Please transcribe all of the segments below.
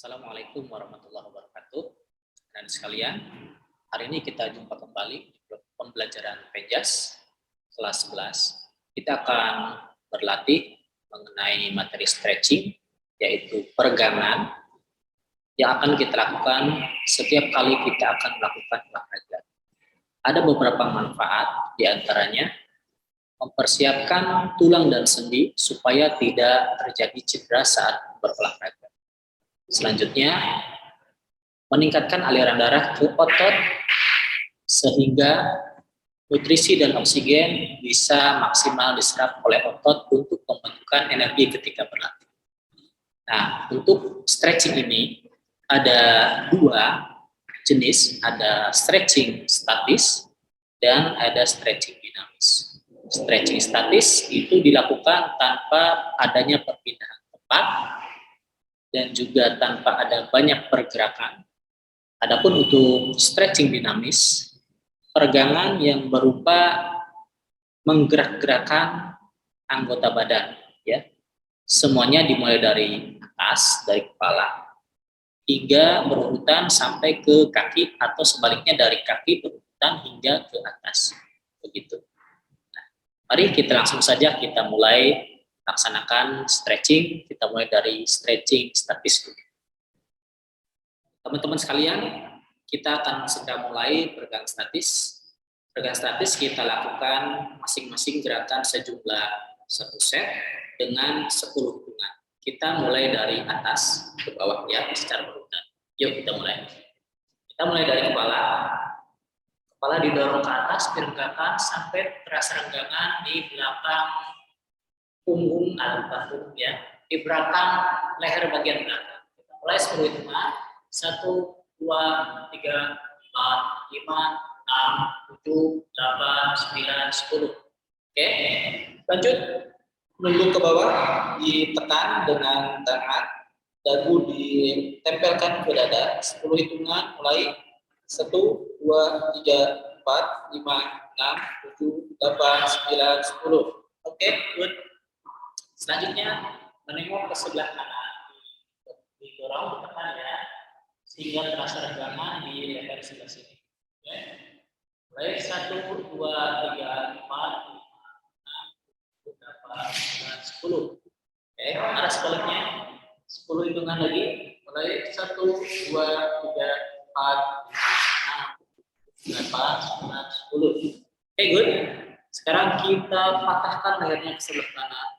Assalamualaikum warahmatullahi wabarakatuh. Dan sekalian, hari ini kita jumpa kembali di pembelajaran PEJAS kelas 11. Kita akan berlatih mengenai materi stretching, yaitu peregangan yang akan kita lakukan setiap kali kita akan melakukan olahraga. Ada beberapa manfaat, diantaranya mempersiapkan tulang dan sendi supaya tidak terjadi cedera saat berolahraga. Selanjutnya, meningkatkan aliran darah ke otot sehingga nutrisi dan oksigen bisa maksimal diserap oleh otot untuk membentukkan energi ketika berlatih. Nah, untuk stretching ini ada dua jenis, ada stretching statis dan ada stretching dinamis. Stretching statis itu dilakukan tanpa adanya perpindahan tempat dan juga tanpa ada banyak pergerakan. Adapun untuk stretching dinamis, peregangan yang berupa menggerak-gerakkan anggota badan, ya. Semuanya dimulai dari atas, dari kepala, hingga berurutan sampai ke kaki atau sebaliknya dari kaki berurutan hingga ke atas. Begitu. Nah, mari kita langsung saja kita mulai laksanakan stretching. Kita mulai dari stretching statis dulu. Teman-teman sekalian, kita akan segera mulai peregangan statis. Peregangan statis kita lakukan masing-masing gerakan sejumlah 1 set dengan 10 hitungan. Kita mulai dari atas ke bawah ya, secara berurutan. Yuk kita mulai. Kita mulai dari kepala. Kepala didorong ke atas, direnggakan sampai terasa renggangan di belakang punggung atau bahu ya, di belakang leher bagian belakang. Kita mulai 10 hitungan. 1, 2, 3, 4, 5, 6, 7, 8, 9, 10. Oke, lanjut. Nunduk ke bawah, ditekan dengan tangan, dagu ditempelkan ke dada. 10 hitungan, mulai. 1, 2, 3, 4, 5, 6, 7, 8, 9, 10. Oke, good. Selanjutnya, menengok ke sebelah kanan, didorong, ditekan ya, sehingga terasa renggangan di leher sebelah sini. Oke. Mulai 1, 2, 3, 4, 5, 6, 7, 8, 9, 10. Oke, arah sebaliknya 10 hitungan lagi. Mulai 1, 2, 3, 4, 5, 6, 7, 8, 9, 10. Oke, good. Sekarang kita patahkan lehernya ke sebelah kanan.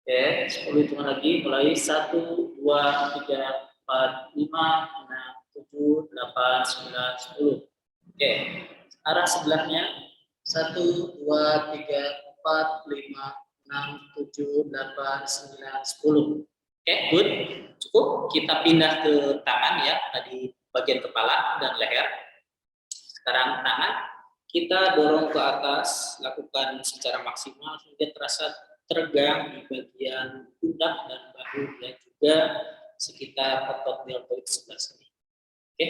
Oke, 10 hitungan lagi. Mulai 1, 2, 3, 4, 5, 6, 7, 8, 9, 10. Oke, arah sebelahnya 1, 2, 3, 4, 5, 6, 7, 8, 9, 10. Oke, good. Cukup. Kita pindah ke tangan ya, tadi bagian kepala dan leher. Sekarang tangan kita dorong ke atas, lakukan secara maksimal hingga terasa teregang di bagian pundak dan bahu dan juga sekitar otot deltoid sebelah sini. Oke,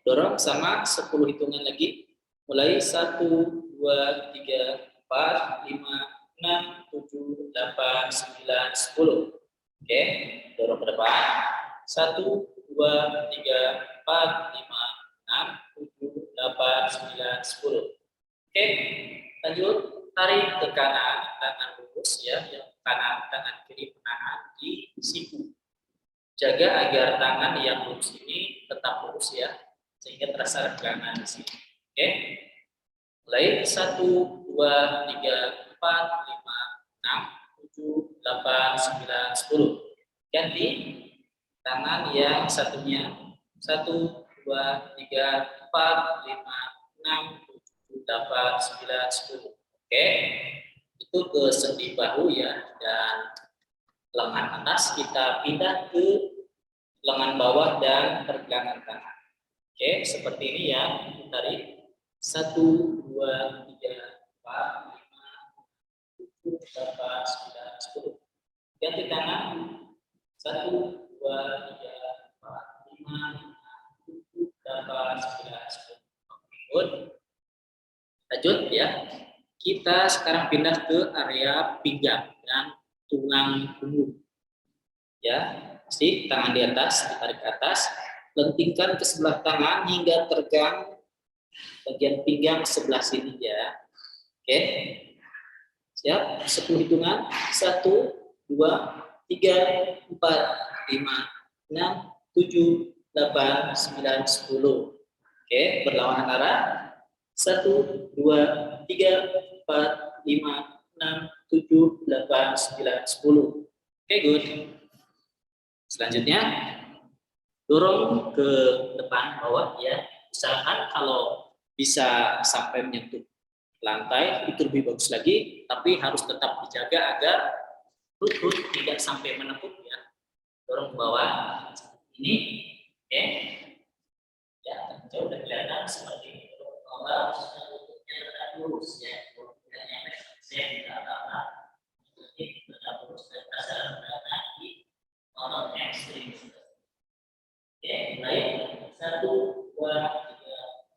dorong sama 10 hitungan lagi. Mulai 1, 2, 3, 4, 5, 6, 7, 8, 9, 10. Oke, dorong ke depan. 1, 2, 3, 4, 5, 6, 7, 8, 9, 10. Oke, lanjut. Tarik ke kanan, tangan lurus ya, yang kanan, tangan kiri menahan di siku. Jaga agar tangan yang lurus ini tetap lurus ya, sehingga terasa renggangan di sini. Oke, mulai 1, 2, 3, 4, 5, 6, 7, 8, 9, 10. Ganti tangan yang satunya. 1, 2, 3, 4, 5, 6, 7, 8, 9, 10. Oke, itu ke sendi bahu ya, dan lengan atas kita pindah ke lengan bawah dan pergelangan tangan. Oke, seperti ini ya. Tarik 1, 2, 3, 4, 5, 7, 8, 9, 10. Ganti tangan 1, 2, 3, 4, 5, 6, 7, 8, 9, 10. Good. Lanjut ya. Kita sekarang pindah ke area pinggang dan tulang punggung. Ya, Pasti tangan di atas, ditarik ke atas, lentingkan ke sebelah tangan hingga tegang bagian pinggang sebelah sini ya. Oke. Siap? 10 hitungan. 1, 2, 3, 4, 5, 6, 7, 8, 9, 10. Oke, berlawanan arah. 1, 2, 3, 4, 5, 6, 7, 8, 9, 10. Oke, good. Selanjutnya, dorong ke depan bawah ya. Usahakan kalau bisa sampai menyentuh lantai itu lebih bagus lagi, tapi harus tetap dijaga agar lutut tidak sampai menekuk ya. Dorong ke bawah seperti ini. Oke. Ya, jauh dan kelihatan seperti ini. Dorong ke bawah, lututnya tetap lurus ya. Tidak nyampe saya tidak apa-apa. Lututnya tetap lurus dan rasa berada di otot ekstrim. Oke, mulai 1, 2, 3,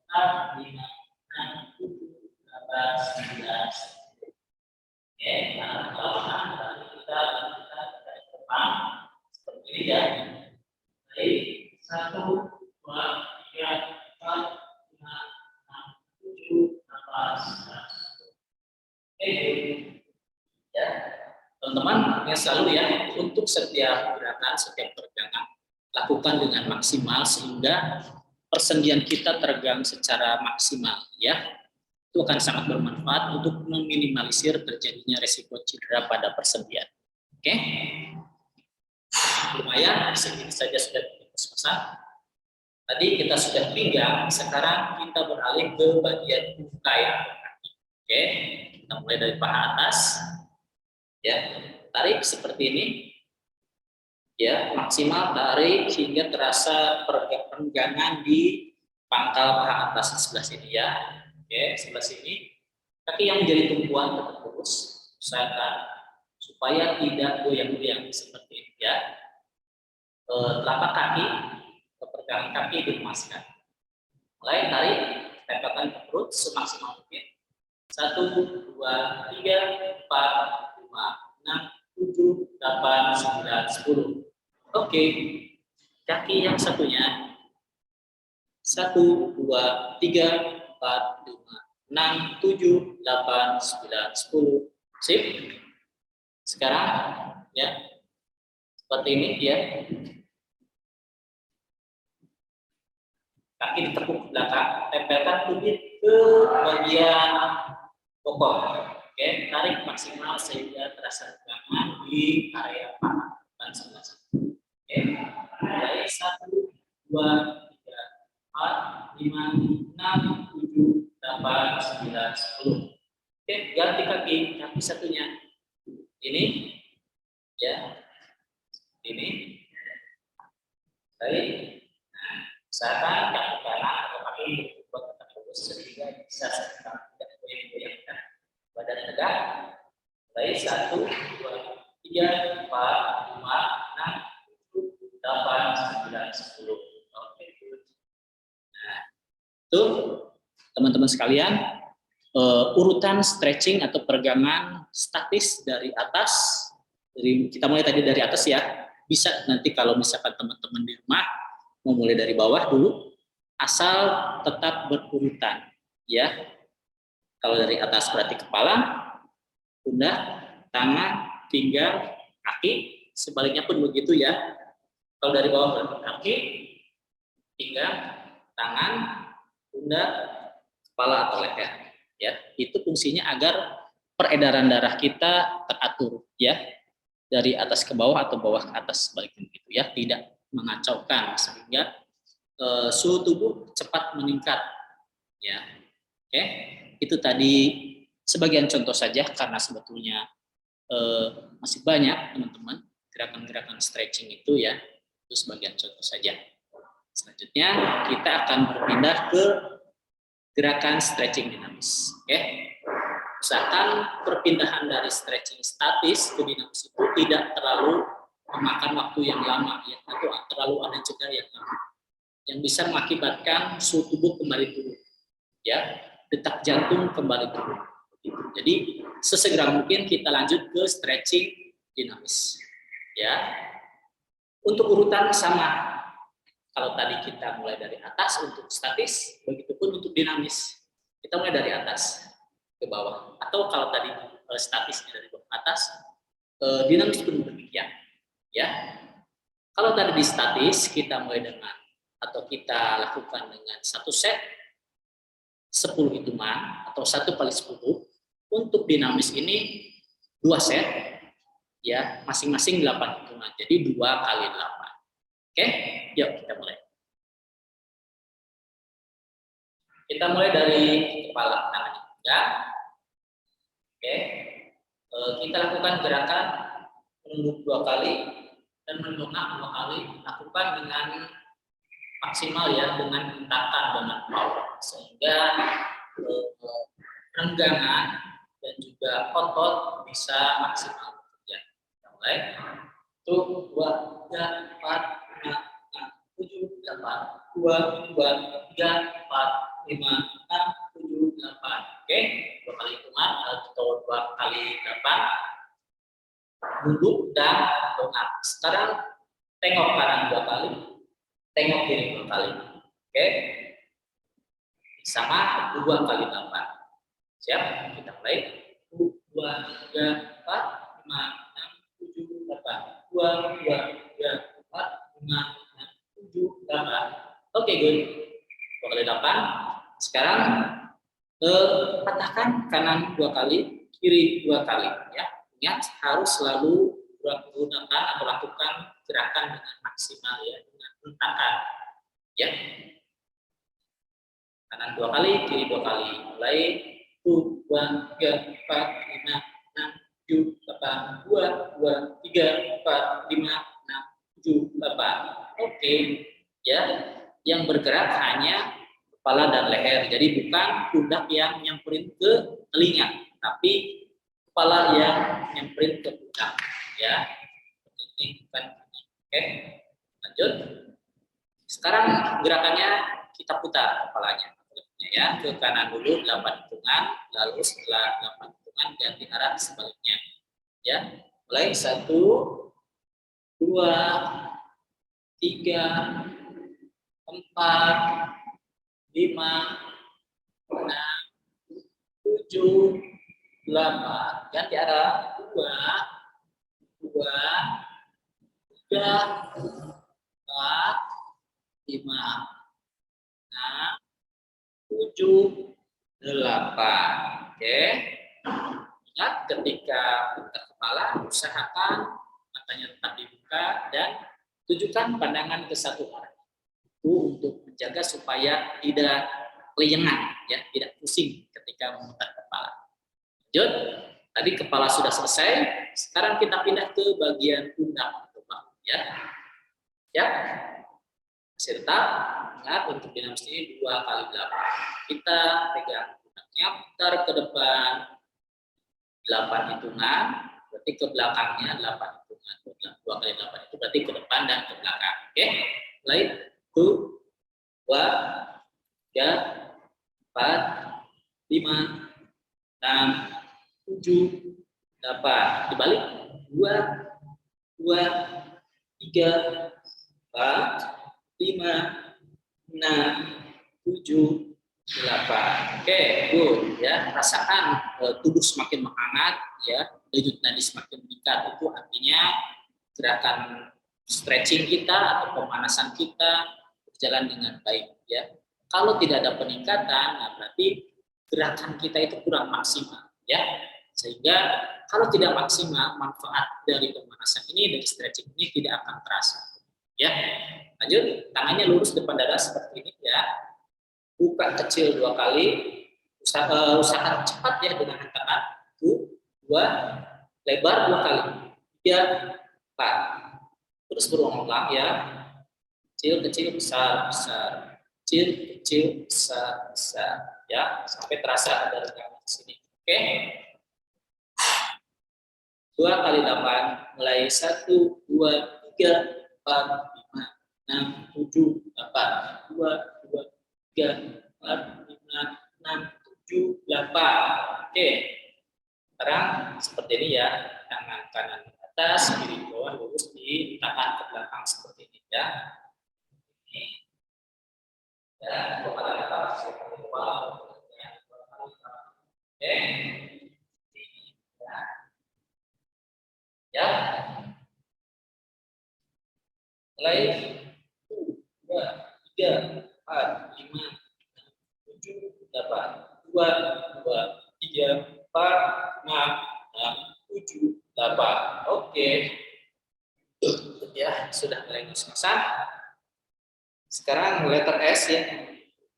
4, 5, 6, 7, 8, 9. Oke, karena perlawanan berarti kita lanjutkan dari depan seperti ini ya. Baik, 1, 2, 3, 4, 5, 6, 7, 8, 9. Oke, ya. Teman-teman, yang selalu ya, untuk setiap gerakan, setiap peregangan, lakukan dengan maksimal sehingga persendian kita teregang secara maksimal ya. Itu akan sangat bermanfaat untuk meminimalisir terjadinya resiko cedera pada persendian. Oke. Lumayan, segini saja sudah pesan. Tadi kita sudah pinggang, sekarang kita beralih ke bagian muka ya. Oke, kita mulai dari paha atas. Ya, tarik seperti ini. Ya, maksimal tarik hingga terasa perenggangan di pangkal paha atas sebelah sini ya. Oke, sebelah sini. Kaki yang menjadi tumpuan tetap lurus, usahakan supaya tidak goyang-goyang seperti ini ya. Telapak kaki, pergelangan kaki dikemaskan. Mulai tarik, tempelkan ke perut semaksimal mungkin. 1, 2, 3, 4, 5, 6, 7, 8, 9, 10. Oke, kaki yang satunya 1, 2, 3, 4, 5, 6, 7, 8, 9, 10. Sip. Sekarang ya seperti ini ya. Kaki ditekuk ke belakang, tempelkan tumit ke bagian bokong. Oke, tarik maksimal sehingga terasa tegangan di area paha dan sebelah sini. Oke, mulai 1, 2, 3, 4, 5, 6, 7, 8, 9, 10. Oke, ganti kaki satunya. Ini, ya, ini. Baik. Nah, usahakan kaki kanan atau kaki buat tetap lurus sehingga bisa tidak goyang-goyangkan. Badan tegak. Mulai 1, 2, 3, 4, 5, 6, 7, 8, 9, 10. Oke, nah, itu teman-teman sekalian, urutan stretching atau peregangan statis dari atas. Kita mulai tadi dari atas ya. Bisa nanti kalau misalkan teman-teman di rumah mau mulai dari bawah dulu, asal tetap berurutan ya. Kalau dari atas berarti kepala, pundak, tangan, pinggang, kaki. Sebaliknya pun begitu ya. Kalau dari bawah berarti kaki, pinggang, tangan, pundak, kepala atau leher. Ya, itu fungsinya agar peredaran darah kita teratur ya, dari atas ke bawah atau bawah ke atas, sebaliknya begitu ya, tidak mengacaukan sehingga suhu tubuh cepat meningkat ya. Oke, itu tadi sebagian contoh saja karena sebetulnya masih banyak teman-teman gerakan-gerakan stretching itu ya, itu sebagian contoh saja. Selanjutnya kita akan berpindah ke gerakan stretching dinamis. Oke, usahakan perpindahan dari stretching statis ke dinamis itu tidak terlalu memakan waktu yang lama ya, atau terlalu ada jeda yang lama, yang bisa mengakibatkan suhu tubuh kembali turun ya, detak jantung kembali turun. Jadi sesegera mungkin kita lanjut ke stretching dinamis ya. Untuk urutan sama. Kalau tadi kita mulai dari atas untuk statis, begitupun untuk dinamis. Kita mulai dari atas ke bawah. Atau kalau tadi statisnya dari bawah ke atas, dinamis pun demikian. Ya. Kalau tadi di statis, kita mulai dengan atau kita lakukan dengan satu set 10 hitungan atau 1 kali 10. Untuk dinamis ini 2 set, ya masing-masing 8 hitungan. Jadi 2 kali 8. Oke, yuk kita mulai. Kita mulai dari kepala tangan juga. Oke, kita lakukan gerakan menunduk 2 kali dan mendongak 2 kali. Lakukan dengan maksimal ya, dengan hentakan, dengan power, sehingga renggangan dan juga otot bisa maksimal bekerja. Kita mulai. 1, 2, 3, 4, 5, 6, 7, 8, 2, 2, 3, 4, 5, 6, 7, 8. Oke, 2 kali hitungan atau 2 kali 8. Duduk dan dongak. Sekarang tengok kanan 2 kali, tengok kiri 2 kali. Oke, sama 2 kali 8. Siap? Kita mulai. 1, 2, 3, 4, 5, 6, 7, 8. 2, 2, 3, 4, 5, 6, 7, 8. Oke, good. 2 kali 8. Sekarang patahkan kanan 2 kali, kiri 2 kali. Ya, ingat harus selalu menggunakan atau lakukan gerakan dengan maksimal ya, dengan hentakan. Ya, kanan 2 kali, kiri 2 kali. Mulai 1, 2, 3, 4, 5, 6, 7, 8, 2, 2, 3, 4, 5, 6, 7, 8. Oke, ya. Yang bergerak hanya kepala dan leher. Jadi bukan pundak yang nyamperin ke telinga, tapi kepala yang nyamperin ke pundak. Ya, ini bukan ini. Oke, lanjut. Sekarang gerakannya kita putar kepalanya. Ya, ke kanan dulu 8 hitungan, lalu setelah 8 hitungan ganti arah sebaliknya. Ya, mulai 1, 2, 3, 4, 5, 6, 7, 8. Ganti arah 2, 2, 3, 4, 5, 6, 7, 8. Oke. Ingat ketika putar kepala, usahakan matanya tetap dibuka dan tujukan pandangan ke satu arah. Itu untuk menjaga supaya tidak keliengan, ya, tidak pusing ketika memutar kepala. Lanjut. Tadi kepala sudah selesai. Sekarang kita pindah ke bagian pundak, ya. Ya. Serta ingat untuk dinamis ini 2 kali 8. Kita pegang pundaknya, putar ke depan 8 hitungan, berarti ke belakangnya 8 hitungan. 2 kali 8 itu berarti ke depan dan ke belakang. Oke, mulai 1, 2, 3, 4, 5, 6, 7, 8. Dibalik 2, 2, 3, 4, 5, 6, 7, 8. Oke, good ya. Rasakan tubuh semakin menghangat ya, denyut nadi semakin meningkat. Itu artinya gerakan stretching kita atau pemanasan kita berjalan dengan baik ya. Kalau tidak ada peningkatan, nah berarti gerakan kita itu kurang maksimal ya. Sehingga kalau tidak maksimal, manfaat dari pemanasan ini, dari stretching ini tidak akan terasa. Ya, lanjut. Tangannya lurus depan dada seperti ini ya. Buka kecil 2 kali, usahakan cepat ya dengan hentakan. 1, 2, lebar 2 kali, 3, 4. Terus berulang-ulang ya. Kecil, kecil, besar, besar. Kecil, kecil, besar, besar. Ya, sampai terasa ada renggangan di sini. Oke. 2 kali 8, mulai 1, 2, 3, 4, 5, 6, 7, 8. 2, 2, 3, 4, 5, 6, 7, 8. Oke. Sekarang seperti ini ya, tangan kanan di atas, kiri bawah, lurus di Jadi tangan ke belakang seperti ini ya. Ini. Dan kepala atas seperti kepala. Oke. Ya. Mulai 1, 2, 3, 4, 5, 7, 8, 2, 2, 3, 4, 5, 6, 7, 8. Oke. Ya, sudah mulai ngos-ngosan. Sekarang letter S ya.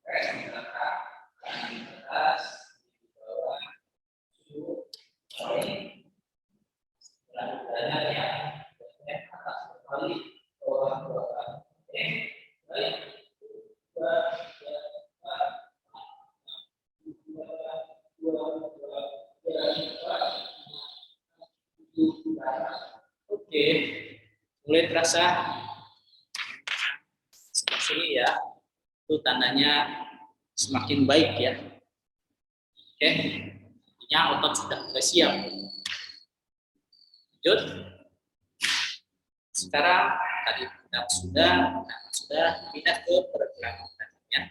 S diletakkan di atas, di bawah, atas kembali, bawah, bawah. Oke, baik. 2, 2, 2, 3, 4, 5, 6, 7, 8. Oke, mulai terasa sebelah sini ya. Itu tandanya semakin baik ya. Oke, artinya otot sudah mulai siap. Lanjut. Sekarang tadi sudah pindah ke pergerakan ya.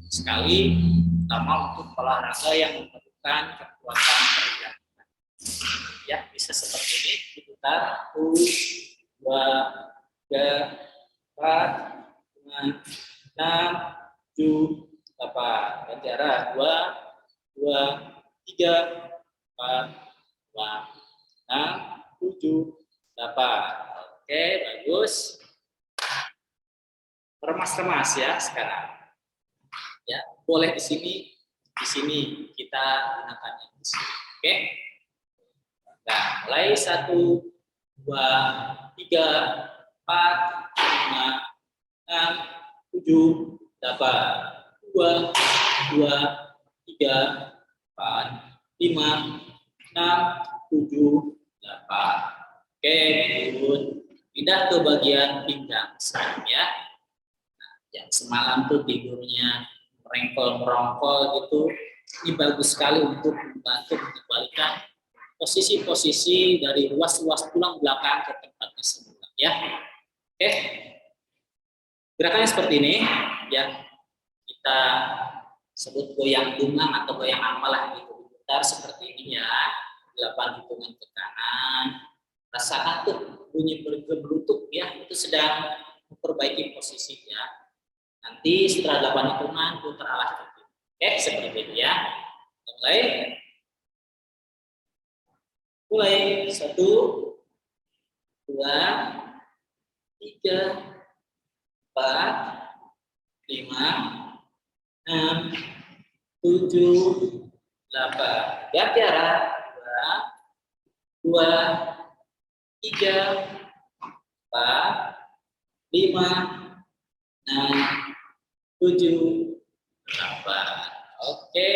Sekali utama untuk olahraga yang membutuhkan kekuatan pergerakan. Ya, bisa seperti ini, diputar 1, 2, 3, 4, 5, 6, 7, 8. Dan jarak 2, 2, 3, 4, 5, 6, 7, 8. Oke, bagus. Remas-remas ya sekarang. Ya, boleh di sini kita gunakannya di sini. Oke. Nah, mulai 1, 2, 3, 4, 5, 6, 7, 8. 2, 2, 3, 4, 5, 6, 7, 8. Oke, good. Pindah ke bagian pinggang sekarang ya. Nah, yang semalam tuh tidurnya merengkol-merongkol gitu, ini bagus sekali untuk membantu mengembalikan posisi-posisi dari ruas-ruas tulang belakang ke tempatnya semula ya. Oke. Gerakannya seperti ini ya. Kita sebut goyang dumang atau goyang apalah gitu. Putar seperti ini ya. 8 hitungan ke kanan. Rasakan tuh bunyi bergemerutuk ya, itu sedang memperbaiki posisinya. Nanti setelah 8 hitungan putar arah kaki. Oke, seperti ini ya. Mulai 1, 2, 3, 4, 5, 6, 7, 8. Ganti arah. 2, 3, 4, 5, 6, 7, 8. Oke,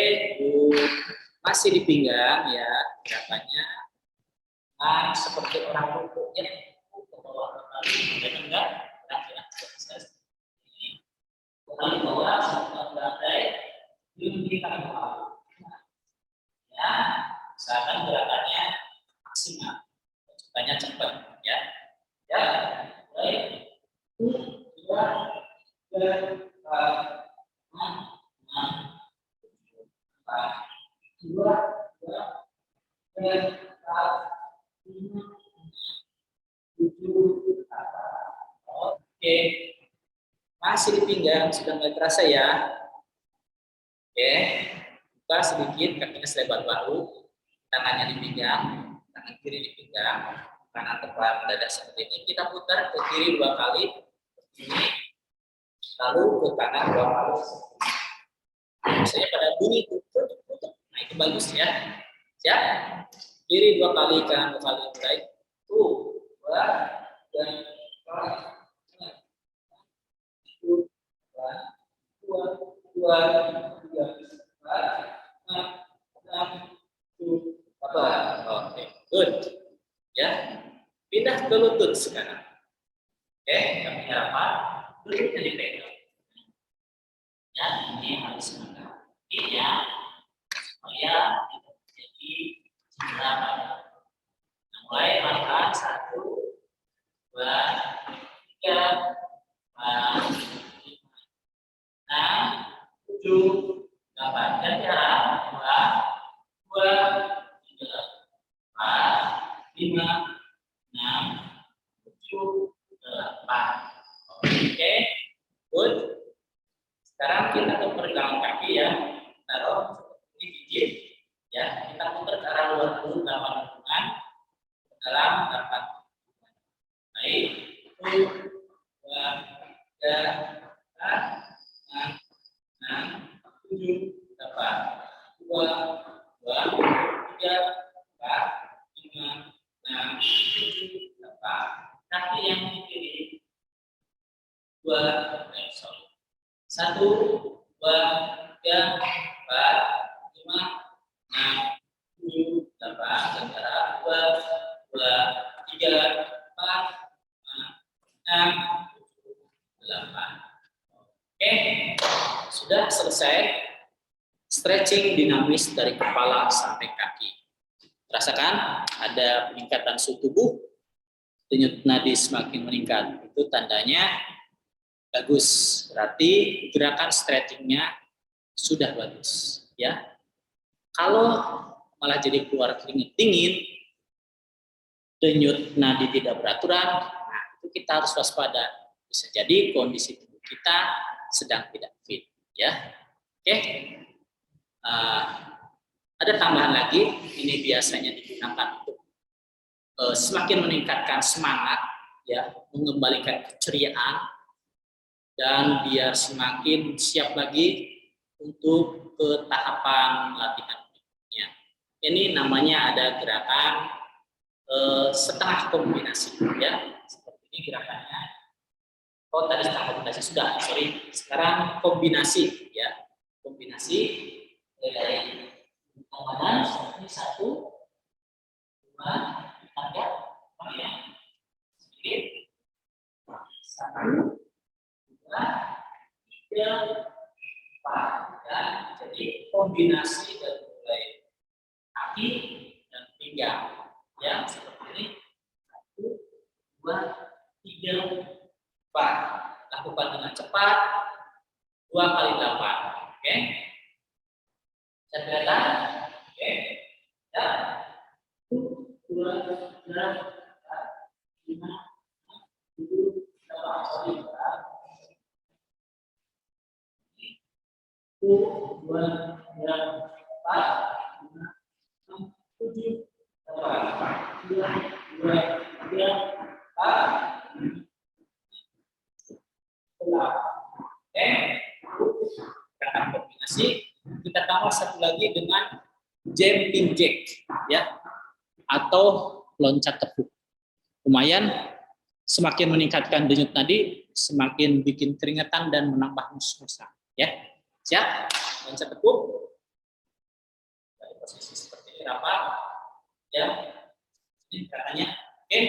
masih di pinggang ya gerakannya. Nah, seperti orang rukuk ya. Ke bawah kembali, dan enggak kembali bawah sampai lantai, dihentikan bawah. Ya, misalkan gerakannya maksimal, banyak cepat ya. Ya, baik. 2, 3, 4, 5, 6, 7, 8. 2, 3, 4, 5, 7, 8. Oke. Masih di pinggang, sudah mulai terasa ya. Oke. Buka sedikit, kakinya selebar bahu. Tangannya dipinggang, tangan kiri dipinggang, kanan tepat dada seperti ini. Kita putar ke kiri 2 kali, ini, lalu ke kanan 2 kali. Misalnya pada bunyi tutup, nah itu bagus ya. Siap? Kiri 2 kali, kanan 2 kali, mulai. 1, 2, 3, 4, oke, good. Ya, pindah ke lutut sekarang. Oke, kami apa? Lututnya dipegang. Ya, ini harus menang. Ini ya, supaya tidak terjadi cedera. Mulai pelan-pelan 1, 2, kaki yang taruh seperti gigit, ya kita putar ke arah luar dulu 8 hitungan ke dalam 8. Baik, 1, 2, 3, 4, 5, 6, 7, 8, 2, 3, 4, 5, 6, 7, 8. Kaki yang di kiri 1, 2, 3, 4, 5, 6, 7, 8. Sementara 2, 3, 4, 5, 6, 7, 8. Oke, sudah selesai stretching dinamis dari kepala sampai kaki. Rasakan ada peningkatan suhu tubuh, denyut nadi semakin meningkat. Itu tandanya bagus, berarti gerakan stretchingnya sudah bagus, ya. Kalau malah jadi keluar keringat dingin, denyut nadi tidak beraturan, nah itu kita harus waspada. Bisa jadi kondisi tubuh kita sedang tidak fit, ya. Oke. Ada tambahan lagi, ini biasanya digunakan untuk semakin meningkatkan semangat, ya, mengembalikan keceriaan, dan biar semakin siap lagi untuk ke tahapan latihan berikutnya. Ini namanya ada gerakan setengah kombinasi, ya. Seperti ini gerakannya. Oh, tadi setengah kombinasi sudah, sorry. Sekarang kombinasi, ya. Kombinasi dari badan seperti 1, 2, 3, ya. Sedikit. 1, 2, 3, 4. Ya. Jadi kombinasi dari mulai kaki dan pinggang, ya, seperti ini. 1, 2, 3, 4. Lakukan dengan cepat. 2 kali 8. Oke. Bisa kelihatan? Oke. Ya. 1, 2, 3, 4, 5, 7, 8. Sorry, 1, 2, 3, 4, 5, 6, 7, 8. 2, 2, 3, 4, 8. Oke. Gerakan kombinasi. Kita tambah satu lagi dengan jumping jack, ya, atau loncat tepuk. Lumayan semakin meningkatkan denyut nadi, semakin bikin keringetan dan menambah muscle, ya. Siap? Loncat tepuk. Dari posisi seperti ini rapat, ya. Ini gerakannya. Oke.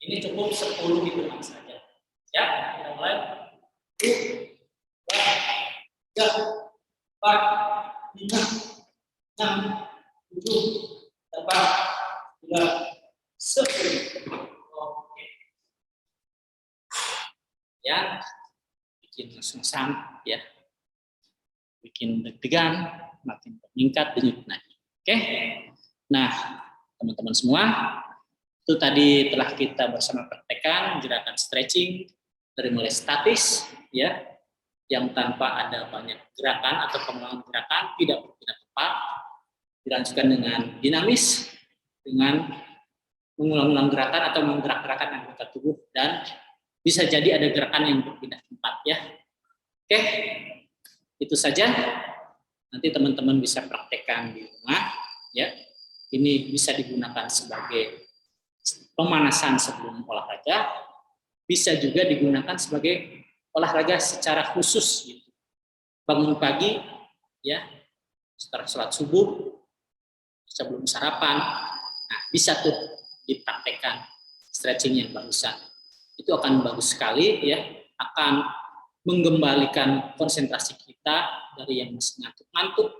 Ini cukup 10 hitungan saja. Siap? Kita mulai. 1, 2, 3, 4, 5, 6, 7, 8, 9, 10. Oke. Ya, bikin sungsang, ya, bikin deg-degan, makin meningkat denyut nadi. Oke. Nah, teman-teman semua, itu tadi telah kita bersama praktekkan gerakan stretching dari mulai statis, ya, yang tanpa ada banyak gerakan atau pengulangan gerakan, tidak berpindah tempat, dilanjutkan dengan dinamis, dengan mengulang-ulang gerakan atau menggerak-gerakkan anggota tubuh, dan bisa jadi ada gerakan yang berpindah tempat, ya. Oke, itu saja. Nanti teman-teman bisa praktekkan di rumah, ya. Ini bisa digunakan sebagai pemanasan sebelum olahraga, bisa juga digunakan sebagai olahraga secara khusus, gitu. Bangun pagi, ya, setelah sholat subuh, sebelum sarapan, nah bisa tuh dipraktekkan stretching yang barusan. Itu akan bagus sekali, ya, akan menggembalikan konsentrasi kita dari yang masih ngantuk-ngantuk,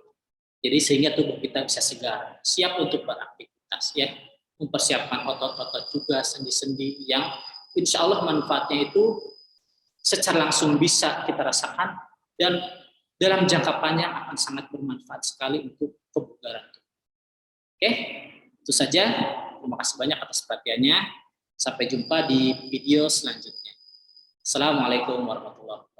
jadi sehingga tubuh kita bisa segar, siap untuk beraktivitas, ya, mempersiapkan otot-otot juga, sendi-sendi yang insya Allah manfaatnya itu secara langsung bisa kita rasakan, dan dalam jangka panjang akan sangat bermanfaat sekali untuk kebugaran. Oke, itu saja. Terima kasih banyak atas perhatiannya. Sampai jumpa di video selanjutnya. Assalamualaikum warahmatullahi wabarakatuh.